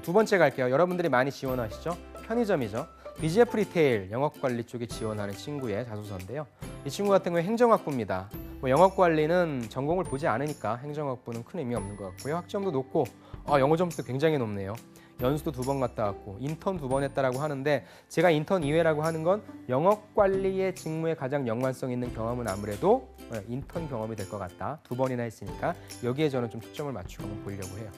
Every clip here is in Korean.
두 번째 갈게요. 여러분들이 많이 지원하시죠? 편의점이죠. BGF 리테일 영업관리 쪽에 지원하는 친구의 자소서인데요. 이 친구 같은 경우에 행정학부입니다. 뭐 영업관리는 전공을 보지 않으니까 행정학부는 큰 의미 없는 것 같고요. 학점도 높고 영어 점수도 굉장히 높네요. 연수도 2번 갔다 왔고 인턴 2번 했다라고 하는데 제가 인턴 이외라고 하는 건 영업관리의 직무에 가장 연관성 있는 경험은 아무래도 인턴 경험이 될 것 같다. 2번이나 했으니까 여기에 저는 좀 초점을 맞추고 한번 보려고 해요.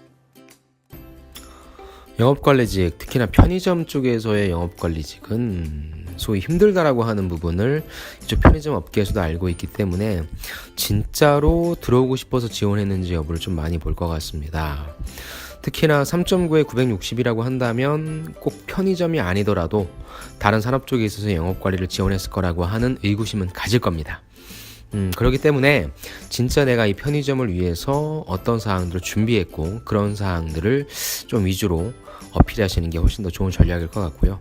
영업관리직, 특히나 편의점 쪽에서의 영업관리직은 소위 힘들다라고 하는 부분을 이쪽 편의점 업계에서도 알고 있기 때문에 진짜로 들어오고 싶어서 지원했는지 여부를 좀 많이 볼 것 같습니다. 특히나 3.9에 960이라고 한다면 꼭 편의점이 아니더라도 다른 산업 쪽에 있어서 영업관리를 지원했을 거라고 하는 의구심은 가질 겁니다. 그렇기 때문에 진짜 내가 이 편의점을 위해서 어떤 사항들을 준비했고 그런 사항들을 좀 위주로 어필하시는 게 훨씬 더 좋은 전략일 것 같고요.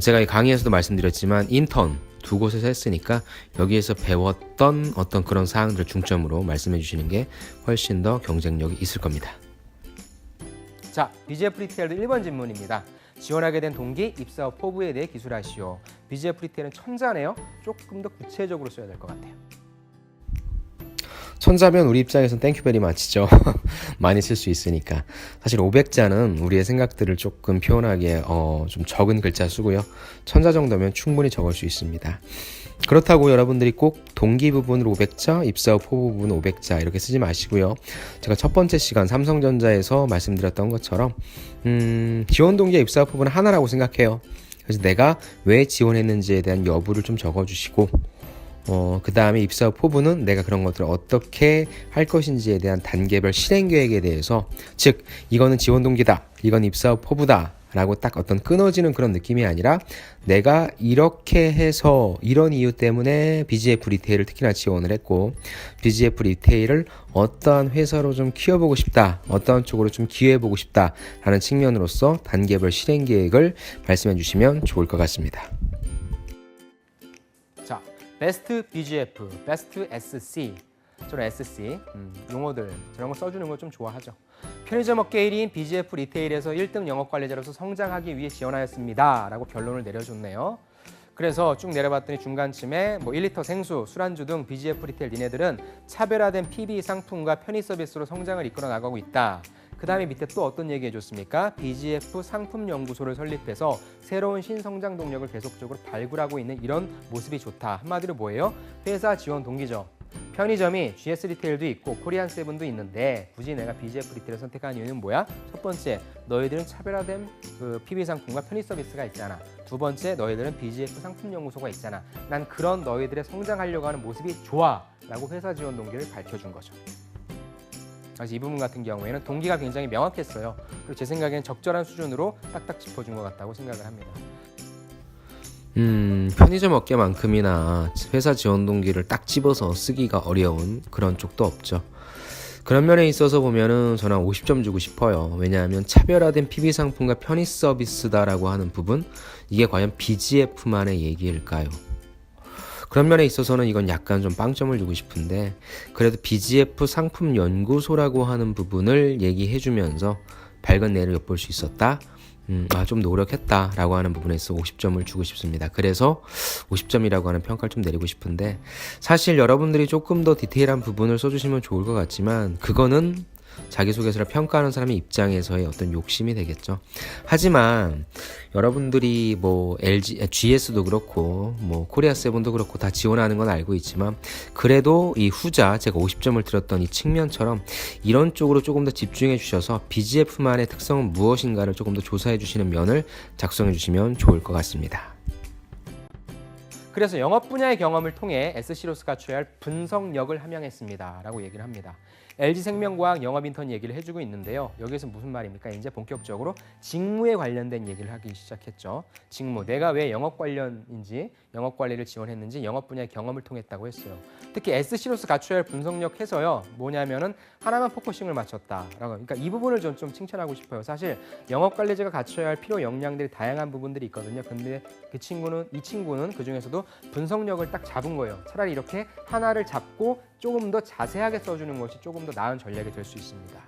제가 이 강의에서도 말씀드렸지만 인턴 2곳에서 했으니까 여기에서 배웠던 어떤 그런 사항들을 중점으로 말씀해 주시는 게 훨씬 더 경쟁력이 있을 겁니다. 자, BGF 리테일도 1번 질문입니다. 지원하게 된 동기, 입사 후 포부에 대해 기술하시오. BGF 리테일은 천자네요. 조금 더 구체적으로 써야 될 것 같아요. 천자면 우리 입장에서는 땡큐 베리 마치죠. 많이 쓸 수 있으니까. 사실 500자는 우리의 생각들을 조금 표현하기에 좀 적은 글자 쓰고요. 천자 정도면 충분히 적을 수 있습니다. 그렇다고 여러분들이 꼭 동기 부분을 500자, 입사 후 포부 부분 500자 이렇게 쓰지 마시고요. 제가 첫 번째 시간 삼성전자에서 말씀드렸던 것처럼 지원 동기와 입사 후 포부는 하나라고 생각해요. 그래서 내가 왜 지원했는지에 대한 여부를 좀 적어주시고 그 다음에 입사 후 포부는 내가 그런 것들을 어떻게 할 것인지에 대한 단계별 실행 계획에 대해서, 즉 이거는 지원 동기다, 이건 입사 후 포부다 라고 딱 어떤 끊어지는 그런 느낌이 아니라 내가 이렇게 해서 이런 이유 때문에 BGF 리테일을 특히나 지원을 했고 BGF 리테일을 어떠한 회사로 좀 키워보고 싶다, 어떠한 쪽으로 좀 기여해보고 싶다 라는 측면으로서 단계별 실행 계획을 말씀해 주시면 좋을 것 같습니다. 자, 베스트 BGF, 베스트 SC, 저는 SC 용어들 저런 거 써주는 거 좀 좋아하죠. 편의점 업계 1위인 BGF 리테일에서 1등 영업관리자로서 성장하기 위해 지원하였습니다 라고 결론을 내려줬네요. 그래서 쭉 내려봤더니 중간쯤에 1리터 생수, 술안주 등 BGF 리테일 니네들은 차별화된 PB 상품과 편의 서비스로 성장을 이끌어 나가고 있다. 그 다음에 밑에 또 어떤 얘기 해줬습니까? BGF 상품연구소를 설립해서 새로운 신성장 동력을 계속적으로 발굴하고 있는 이런 모습이 좋다. 한마디로 뭐예요? 회사 지원 동기죠. 편의점이 GS 리테일도 있고 코리안 세븐도 있는데 굳이 내가 BGF 리테일을 선택한 이유는 뭐야? 첫 번째, 너희들은 차별화된 PB 상품과 편의 서비스가 있잖아. 두 번째, 너희들은 BGF 상품연구소가 있잖아. 난 그런 너희들의 성장하려고 하는 모습이 좋아 라고 회사 지원 동기를 밝혀준 거죠. 그래서 이 부분 같은 경우에는 동기가 굉장히 명확했어요. 그리고 제 생각에는 적절한 수준으로 딱딱 짚어준 것 같다고 생각을 합니다. 편의점 업계만큼이나 회사 지원 동기를 딱 집어서 쓰기가 어려운 그런 쪽도 없죠. 그런 면에 있어서 보면은 저는 50점 주고 싶어요. 왜냐하면 차별화된 PB 상품과 편의 서비스다라고 하는 부분, 이게 과연 BGF만의 얘기일까요? 그런 면에 있어서는 이건 약간 좀 빵점을 주고 싶은데, 그래도 BGF 상품 연구소라고 하는 부분을 얘기해주면서 밝은 내를 엿볼 수 있었다. 좀 노력했다라고 하는 부분에서 50점을 주고 싶습니다. 그래서 50점이라고 하는 평가를 좀 내리고 싶은데, 사실 여러분들이 조금 더 디테일한 부분을 써주시면 좋을 것 같지만 그거는 자기소개서를 평가하는 사람의 입장에서의 어떤 욕심이 되겠죠. 하지만 여러분들이 GS도 그렇고 코리아 세븐도 그렇고 다 지원하는 건 알고 있지만, 그래도 이 후자 제가 50점을 드렸던 이 측면처럼 이런 쪽으로 조금 더 집중해 주셔서 BGF만의 특성은 무엇인가를 조금 더 조사해 주시는 면을 작성해 주시면 좋을 것 같습니다. 그래서 영업 분야의 경험을 통해 SC로서 갖춰야 할 분석력을 함양했습니다 라고 얘기를 합니다. LG생명과학 영업인턴 얘기를 해주고 있는데요. 여기서 무슨 말입니까? 이제 본격적으로 직무에 관련된 얘기를 하기 시작했죠. 직무, 내가 왜 영업 관련인지, 영업 관리를 지원했는지 영업 분야의 경험을 통했다고 했어요. 특히 SC로서 갖춰야 할 분석력 해서요. 뭐냐면은 하나만 포커싱을 맞췄다라고. 그러니까 이 부분을 좀 칭찬하고 싶어요. 사실 영업 관리자가 갖춰야 할 필요 역량들이 다양한 부분들이 있거든요. 근데 이 친구는 그 중에서도 분석력을 딱 잡은 거예요. 차라리 이렇게 하나를 잡고 조금 더 자세하게 써주는 것이 조금 더 나은 전략이 될 수 있습니다.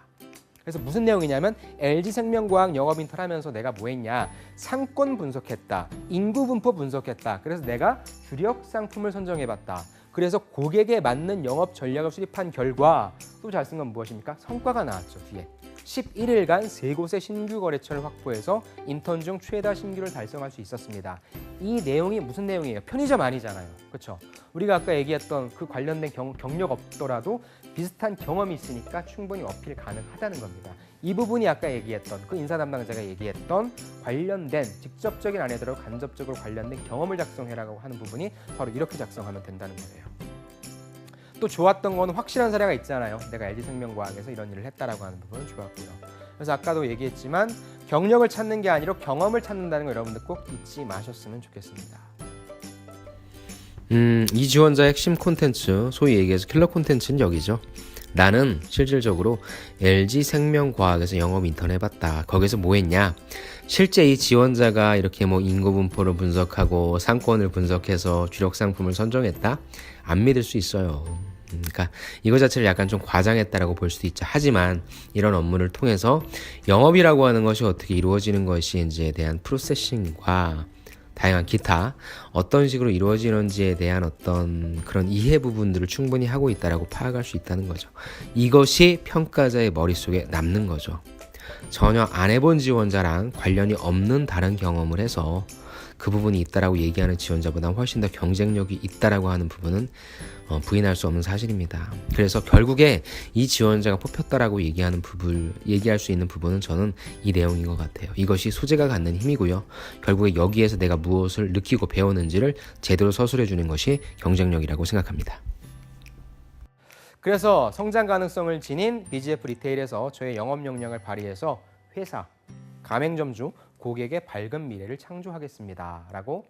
그래서 무슨 내용이냐면 LG생명과학 영업 인턴하면서 내가 뭐 했냐, 상권 분석했다, 인구 분포 분석했다. 그래서 내가 주력 상품을 선정해봤다. 그래서 고객에 맞는 영업 전략을 수립한 결과 또 잘 쓴 건 무엇입니까? 성과가 나왔죠. 뒤에 11일간 3곳의 신규 거래처를 확보해서 인턴 중 최다 신규를 달성할 수 있었습니다. 이 내용이 무슨 내용이에요? 편의점 아니잖아요. 그렇죠? 우리가 아까 얘기했던 그 관련된 경력 없더라도 비슷한 경험이 있으니까 충분히 어필 가능하다는 겁니다. 이 부분이 아까 얘기했던 그 인사 담당자가 얘기했던 관련된 직접적인 아니더라도 간접적으로 관련된 경험을 작성해라고 하는 부분이 바로 이렇게 작성하면 된다는 거예요. 또 좋았던 건 확실한 사례가 있잖아요. 내가 LG생명과학에서 이런 일을 했다라고 하는 부분은 좋았고요. 그래서 아까도 얘기했지만 경력을 찾는 게 아니라 경험을 찾는다는 거 여러분들 꼭 잊지 마셨으면 좋겠습니다. 이 지원자의 핵심 콘텐츠, 소위 얘기해서 킬러 콘텐츠는 여기죠. 나는 실질적으로 LG생명과학에서 영업 인턴 해봤다. 거기서 뭐 했냐? 실제 이 지원자가 이렇게 뭐 인구 분포를 분석하고 상권을 분석해서 주력 상품을 선정했다? 안 믿을 수 있어요. 그러니까 이거 자체를 약간 좀 과장했다라고 볼 수도 있죠. 하지만 이런 업무를 통해서 영업이라고 하는 것이 어떻게 이루어지는 것인지에 대한 프로세싱과 다양한 기타 어떤 식으로 이루어지는지에 대한 어떤 그런 이해 부분들을 충분히 하고 있다라고 파악할 수 있다는 거죠. 이것이 평가자의 머릿속에 남는 거죠. 전혀 안 해본 지원자랑 관련이 없는 다른 경험을 해서 그 부분이 있다라고 얘기하는 지원자보다 훨씬 더 경쟁력이 있다라고 하는 부분은 부인할 수 없는 사실입니다. 그래서 결국에 이 지원자가 뽑혔다라고 얘기할 수 있는 부분은 저는 이 내용인 것 같아요. 이것이 소재가 갖는 힘이고요. 결국에 여기에서 내가 무엇을 느끼고 배웠는지를 제대로 서술해 주는 것이 경쟁력이라고 생각합니다. 그래서 성장 가능성을 지닌 BGF 리테일에서 저의 영업 역량을 발휘해서 회사, 가맹점주, 고객의 밝은 미래를 창조하겠습니다. 라고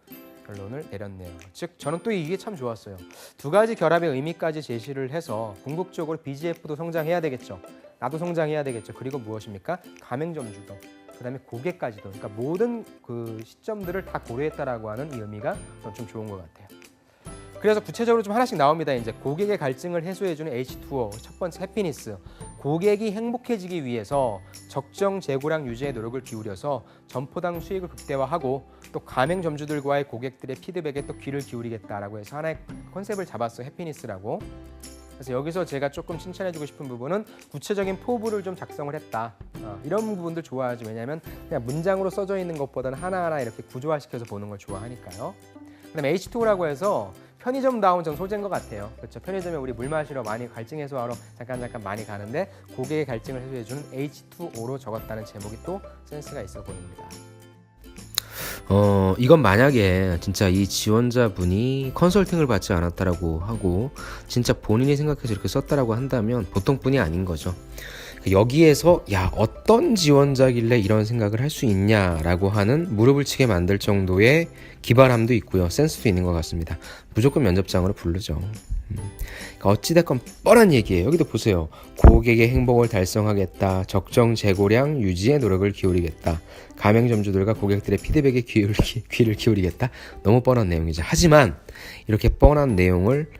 결론을 내렸네요. 즉 저는 또 이게 참 좋았어요. 두 가지 결합의 의미까지 제시를 해서 궁극적으로 BGF도 성장해야 되겠죠. 나도 성장해야 되겠죠. 그리고 무엇입니까? 가맹점주도, 그다음에 고객까지도. 그러니까 모든 그 시점들을 다 고려했다라고 하는 이 의미가 저는 좀 좋은 것 같아요. 그래서 구체적으로 좀 하나씩 나옵니다. 이제 고객의 갈증을 해소해주는 H2O, 첫 번째 해피니스. 고객이 행복해지기 위해서 적정 재고량 유지에 노력을 기울여서 점포당 수익을 극대화하고 또 가맹점주들과의 고객들의 피드백에 또 귀를 기울이겠다라고 해서 하나의 컨셉을 잡았어요. 해피니스라고. 그래서 여기서 제가 조금 칭찬해주고 싶은 부분은 구체적인 포부를 좀 작성을 했다. 이런 부분들 좋아하죠. 왜냐하면 그냥 문장으로 써져 있는 것보다는 하나하나 이렇게 구조화시켜서 보는 걸 좋아하니까요. 그다음에 H2O라고 해서 편의점다운 전 소재인 것 같아요. 그렇죠. 편의점에 우리 물 마시러 많이 갈증 해소하러 잠깐 많이 가는데 고객의 갈증을 해소해주는 H2O로 적었다는 제목이 또 센스가 있어 보입니다. 이건 만약에 진짜 이 지원자분이 컨설팅을 받지 않았다라고 하고 진짜 본인이 생각해서 이렇게 썼다라고 한다면 보통 분이 아닌 거죠. 여기에서 야 어떤 지원자길래 이런 생각을 할 수 있냐라고 하는 무릎을 치게 만들 정도의 기발함도 있고요. 센스도 있는 것 같습니다. 무조건 면접장으로 부르죠. 그러니까 어찌됐건 뻔한 얘기예요. 여기도 보세요. 고객의 행복을 달성하겠다. 적정 재고량 유지에 노력을 기울이겠다. 가맹점주들과 고객들의 피드백에 귀를 기울이겠다. 너무 뻔한 내용이죠. 하지만 이렇게 뻔한 내용을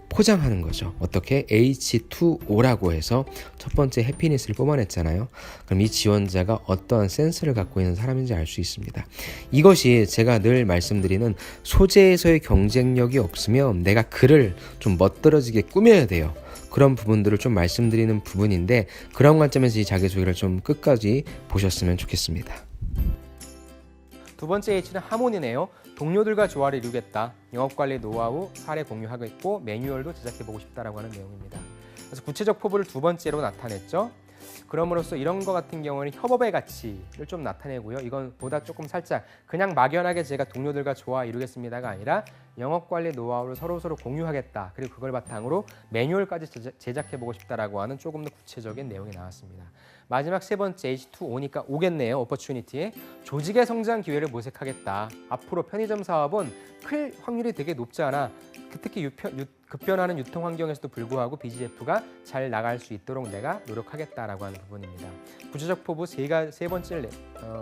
포장하는 거죠. 어떻게? H2O라고 해서 첫 번째 해피니스를 뽑아냈잖아요. 그럼 이 지원자가 어떠한 센스를 갖고 있는 사람인지 알 수 있습니다. 이것이 제가 늘 말씀드리는 소재에서의 경쟁력이 없으면 내가 글을 좀 멋들어지게 꾸며야 돼요. 그런 부분들을 좀 말씀드리는 부분인데 그런 관점에서 이 자기소개를 좀 끝까지 보셨으면 좋겠습니다. 두 번째 H는 하모니네요. 동료들과 조화를 이루겠다. 영업관리 노하우, 사례 공유하겠고 매뉴얼도 제작해보고 싶다라고 하는 내용입니다. 그래서 구체적 포부를 두 번째로 나타냈죠. 그럼으로써 이런 것 같은 경우는 협업의 가치를 좀 나타내고요. 이건 보다 조금 살짝 그냥 막연하게 제가 동료들과 조화 이루겠습니다가 아니라 영업관리 노하우를 서로 공유하겠다. 그리고 그걸 바탕으로 매뉴얼까지 제작해보고 싶다라고 하는 조금 더 구체적인 내용이 나왔습니다. 마지막 세 번째 H2O니까 오겠네요. 오퍼튜니티. 조직의 성장 기회를 모색하겠다. 앞으로 편의점 사업은 클 확률이 되게 높지 않아. 특히 급변하는 유통 환경에서도 불구하고 BGF가 잘 나갈 수 있도록 내가 노력하겠다라고 하는 부분입니다. 구체적 포부 세 번째를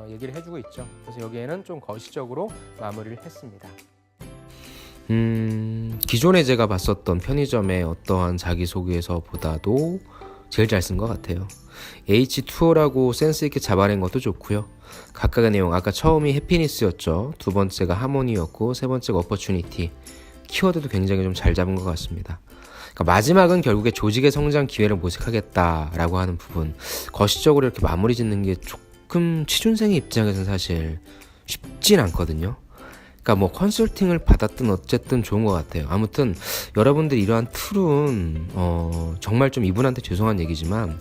얘기를 해주고 있죠. 그래서 여기에는 좀 거시적으로 마무리를 했습니다. 기존에 제가 봤었던 편의점의 어떠한 자기소개서보다도 제일 잘 쓴 것 같아요. H2O라고 센스 있게 잡아낸 것도 좋고요. 각각의 내용, 아까 처음이 해피니스였죠. 두 번째가 하모니였고 세 번째가 어퍼추니티. 키워드도 굉장히 좀 잘 잡은 것 같습니다. 그러니까 마지막은 결국에 조직의 성장 기회를 모색하겠다라고 하는 부분. 거시적으로 이렇게 마무리 짓는 게 조금 취준생의 입장에서는 사실 쉽진 않거든요. 그러니까 뭐 컨설팅을 받았든 어쨌든 좋은 것 같아요. 아무튼 여러분들이 이러한 툴은 정말 좀 이분한테 죄송한 얘기지만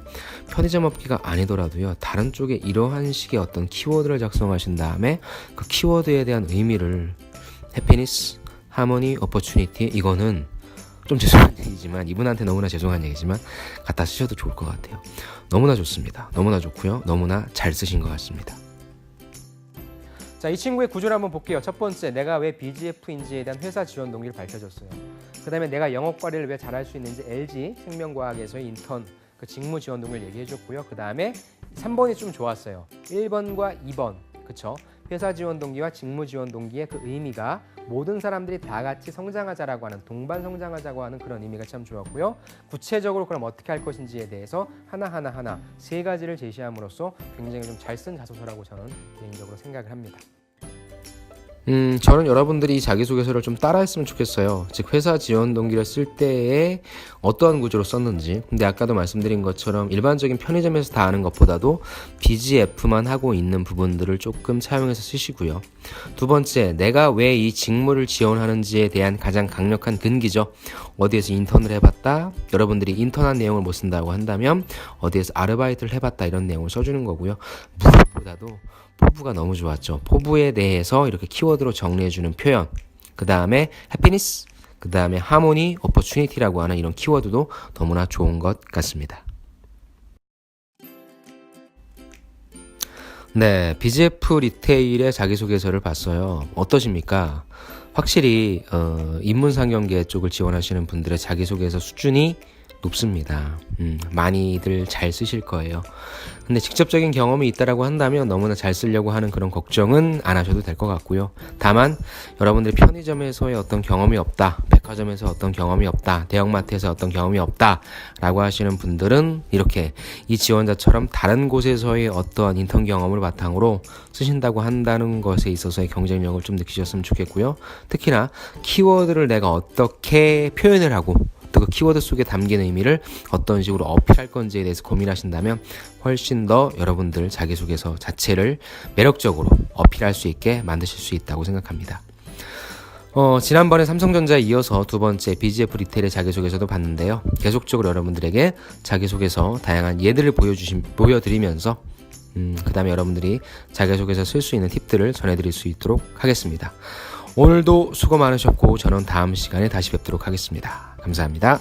편의점 업계가 아니더라도요, 다른 쪽에 이러한 식의 어떤 키워드를 작성하신 다음에 그 키워드에 대한 의미를 해피니스, 하모니, 어퍼추니티, 이거는 좀 죄송한 얘기지만, 이분한테 너무나 죄송한 얘기지만 갖다 쓰셔도 좋을 것 같아요. 너무나 좋습니다. 너무나 좋고요. 너무나 잘 쓰신 것 같습니다. 자, 이 친구의 구조를 한번 볼게요. 첫 번째, 내가 왜 BGF인지에 대한 회사 지원 동기를 밝혀줬어요. 그 다음에 내가 영업 관리를 왜 잘할 수 있는지 LG 생명과학에서의 인턴 그 직무 지원 동기를 얘기해줬고요. 그 다음에 3번이 좀 좋았어요. 1번과 2번, 그쵸? 회사 지원 동기와 직무 지원 동기의 그 의미가 모든 사람들이 다 같이 성장하자라고 하는, 동반 성장하자고 하는 그런 의미가 참 좋았고요. 구체적으로 그럼 어떻게 할 것인지에 대해서 하나 세 가지를 제시함으로써 굉장히 좀 잘 쓴 자소서라고 저는 개인적으로 생각을 합니다. 저는 여러분들이 자기소개서를 좀 따라했으면 좋겠어요. 즉 회사 지원 동기를 쓸 때에 어떠한 구조로 썼는지. 근데 아까도 말씀드린 것처럼 일반적인 편의점에서 다 아는 것보다도 BGF만 하고 있는 부분들을 조금 차용해서 쓰시고요. 두 번째, 내가 왜 이 직무를 지원하는지에 대한 가장 강력한 근기죠. 어디에서 인턴을 해봤다, 여러분들이 인턴한 내용을 못 쓴다고 한다면 어디에서 아르바이트를 해봤다, 이런 내용을 써주는 거고요. 무엇보다도 포부가 너무 좋았죠. 포부에 대해서 이렇게 키워드로 정리해주는 표현, 그 다음에 해피니스, 그 다음에 하모니, 어퍼추니티라고 하는 이런 키워드도 너무나 좋은 것 같습니다. 네, BGF 리테일의 자기소개서를 봤어요. 어떠십니까? 확실히 인문상경계 쪽을 지원하시는 분들의 자기소개서 수준이 높습니다. 많이들 잘 쓰실 거예요. 근데 직접적인 경험이 있다라고 한다면 너무나 잘 쓰려고 하는 그런 걱정은 안 하셔도 될 것 같고요. 다만 여러분들이 편의점에서의 어떤 경험이 없다, 백화점에서 어떤 경험이 없다, 대형마트에서 어떤 경험이 없다 라고 하시는 분들은 이렇게 이 지원자처럼 다른 곳에서의 어떠한 인턴 경험을 바탕으로 쓰신다고 한다는 것에 있어서의 경쟁력을 좀 느끼셨으면 좋겠고요. 특히나 키워드를 내가 어떻게 표현을 하고 또 그 키워드 속에 담긴 의미를 어떤 식으로 어필할 건지에 대해서 고민하신다면 훨씬 더 여러분들 자기소개서 자체를 매력적으로 어필할 수 있게 만드실 수 있다고 생각합니다. 지난번에 삼성전자에 이어서 두 번째 BGF 리테일의 자기소개서도 봤는데요. 계속적으로 여러분들에게 자기소개서 다양한 예들을 보여드리면서 그 다음에 여러분들이 자기소개서 쓸 수 있는 팁들을 전해드릴 수 있도록 하겠습니다. 오늘도 수고 많으셨고 저는 다음 시간에 다시 뵙도록 하겠습니다. 감사합니다.